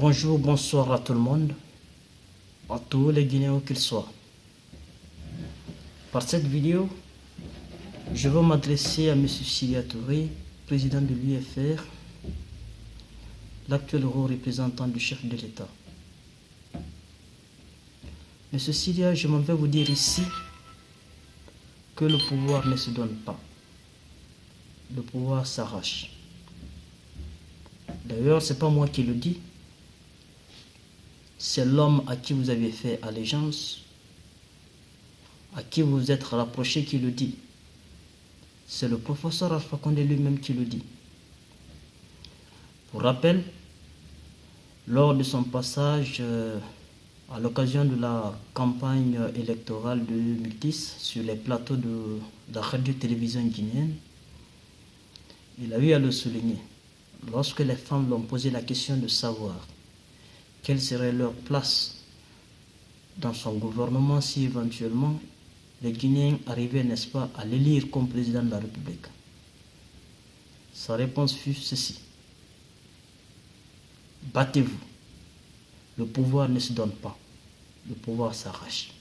Bonjour, bonsoir à tout le monde, à tous les Guinéens qu'ils soient. Par cette vidéo, je veux m'adresser à M. Sidia Touré, président de l'UFR, l'actuel haut représentant du chef de l'État. M. Sidia, je m'en vais vous dire ici que le pouvoir ne se donne pas. Le pouvoir s'arrache. D'ailleurs, ce n'est pas moi qui le dis. C'est l'homme à qui vous avez fait allégeance, à qui vous êtes rapproché qui le dit. C'est le professeur Alpha Condé lui-même qui le dit. Pour rappel, lors de son passage à l'occasion de la campagne électorale de 2010 sur les plateaux de la radio-télévision guinéenne, il a eu à le souligner. Lorsque les femmes lui ont posé la question de savoir quelle serait leur place dans son gouvernement si éventuellement les Guinéens arrivaient, n'est-ce pas, à l'élire comme président de la République. Sa réponse fut ceci: battez-vous. Le pouvoir ne se donne pas. Le pouvoir s'arrache.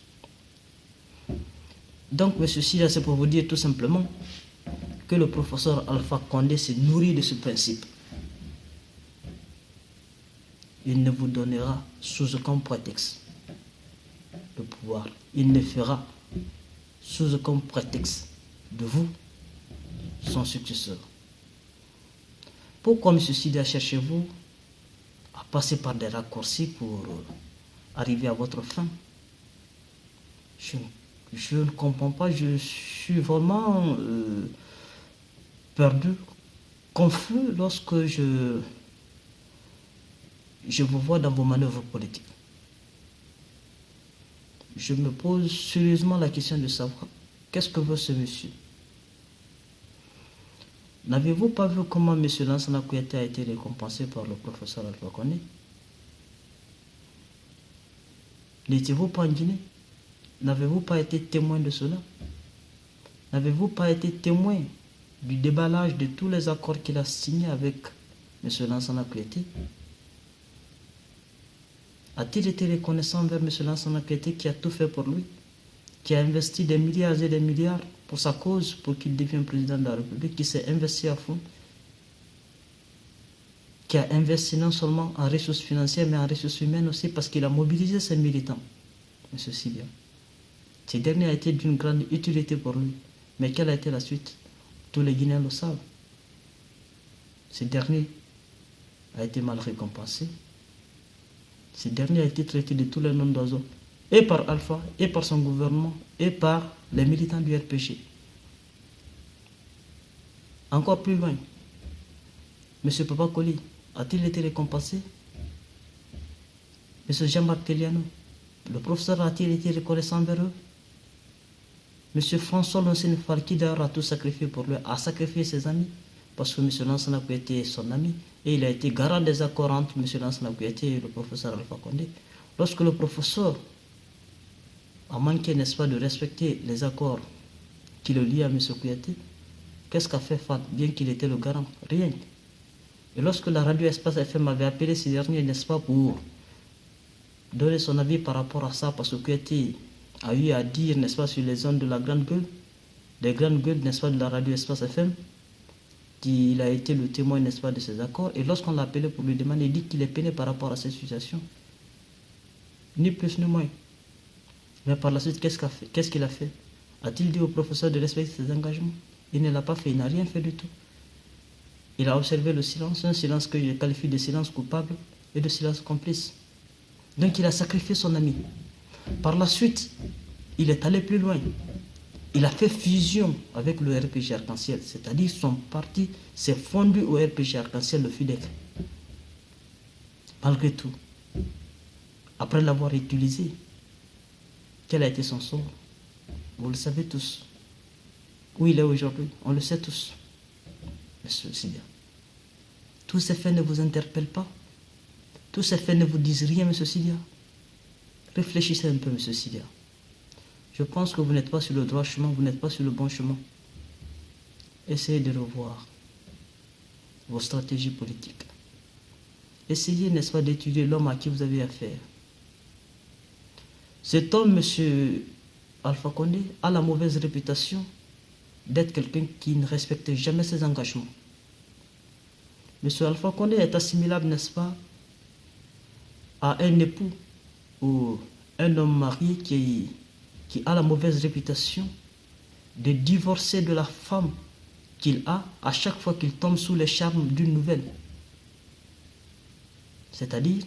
Donc, M. Sidia, c'est pour vous dire tout simplement que le professeur Alpha Condé s'est nourri de ce principe. Il ne vous donnera sous aucun prétexte le pouvoir. Il ne fera sous aucun prétexte de vous son successeur. Pourquoi, M. Sidia, cherchez-vous à passer par des raccourcis pour arriver à votre fin? Je ne comprends pas, je suis vraiment perdu, confus lorsque je vous vois dans vos manœuvres politiques. Je me pose sérieusement la question de savoir qu'est-ce que veut ce monsieur. N'avez-vous pas vu comment M. Lansana Kouyaté a été récompensé par le professeur Alpha Condé? N'étiez-vous pas en Guinée? N'avez-vous pas été témoin de cela? N'avez-vous pas été témoin du déballage de tous les accords qu'il a signés avec M. Lansana Kouyaté? A-t-il été reconnaissant envers M. Lansana Kouyaté qui a tout fait pour lui, qui a investi des milliards et des milliards pour sa cause, pour qu'il devienne président de la République, qui s'est investi à fond, qui a investi non seulement en ressources financières, mais en ressources humaines aussi, parce qu'il a mobilisé ses militants, M. Sidia. Ces derniers a été d'une grande utilité pour lui. Mais quelle a été la suite? Tous les Guinéens le savent. Ces derniers a été mal récompensé. Ce dernier a été traité de tous les noms d'oiseaux, et par Alpha, et par son gouvernement, et par les militants du RPG. Encore plus loin, M. Papa Koli a-t-il été récompensé? M. Jean-Marc Teliano, le professeur a-t-il été reconnaissant envers eux? M. François Lansana Fall, d'ailleurs a tout sacrifié pour lui, a sacrifié ses amis, parce que M. Lansana Kouyaté est son ami, et il a été garant des accords entre M. Lansana Kouyaté et le professeur Alpha Condé. Lorsque le professeur a manqué, n'est-ce pas, de respecter les accords qui le lient à M. Kouyaté, qu'est-ce qu'a fait Fall, bien qu'il était le garant? Rien. Et lorsque la radio Espace FM avait appelé ces derniers, n'est-ce pas, pour donner son avis par rapport à ça, parce que Kouyaté a eu à dire, n'est-ce pas, sur les zones de la grande gueule, des grandes gueules, n'est-ce pas, de la radio Espace FM, qu'il a été le témoin, n'est-ce pas, de ces accords. Et lorsqu'on l'a appelé pour lui demander, il dit qu'il est peiné par rapport à cette situation. Ni plus ni moins. Mais par la suite, qu'est-ce qu'il a fait? A-t-il dit au professeur de respecter ses engagements? Il ne l'a pas fait, il n'a rien fait du tout. Il a observé le silence, un silence que je qualifie de silence coupable et de silence complice. Donc il a sacrifié son ami. Par la suite, il est allé plus loin. Il a fait fusion avec le RPG Arc-en-Ciel, c'est-à-dire son parti s'est fondu au RPG Arc-en-Ciel, le FUDEC. Malgré tout, après l'avoir utilisé, quel a été son sort? Vous le savez tous. Où il est aujourd'hui, on le sait tous. Monsieur Sidia. Tous ces faits ne vous interpellent pas? Tous ces faits ne vous disent rien, Monsieur Sidia? Réfléchissez un peu, Monsieur Sidia. Je pense que vous n'êtes pas sur le droit chemin, vous n'êtes pas sur le bon chemin. Essayez de revoir vos stratégies politiques. essayez, n'est-ce pas, d'étudier l'homme à qui vous avez affaire. Cet homme, M. Alpha Condé, a la mauvaise réputation d'être quelqu'un qui ne respecte jamais ses engagements. M. Alpha Condé est assimilable, n'est-ce pas, à un époux ou un homme marié qui a la mauvaise réputation de divorcer de la femme qu'il a à chaque fois qu'il tombe sous les charmes d'une nouvelle. C'est-à-dire,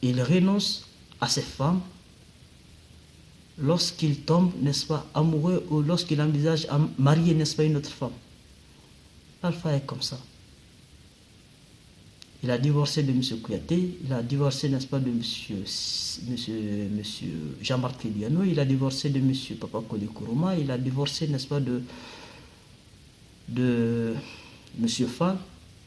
il renonce à ses femmes lorsqu'il tombe, n'est-ce pas, amoureux ou lorsqu'il envisage à marier, n'est-ce pas, une autre femme. Alpha est comme ça. Il a divorcé de M. Kouyaté, il a divorcé, n'est-ce pas, de M. Jean-Marc Liano, il a divorcé de M. Papa Koli Kourouma, il a divorcé, n'est-ce pas, de M. Fall.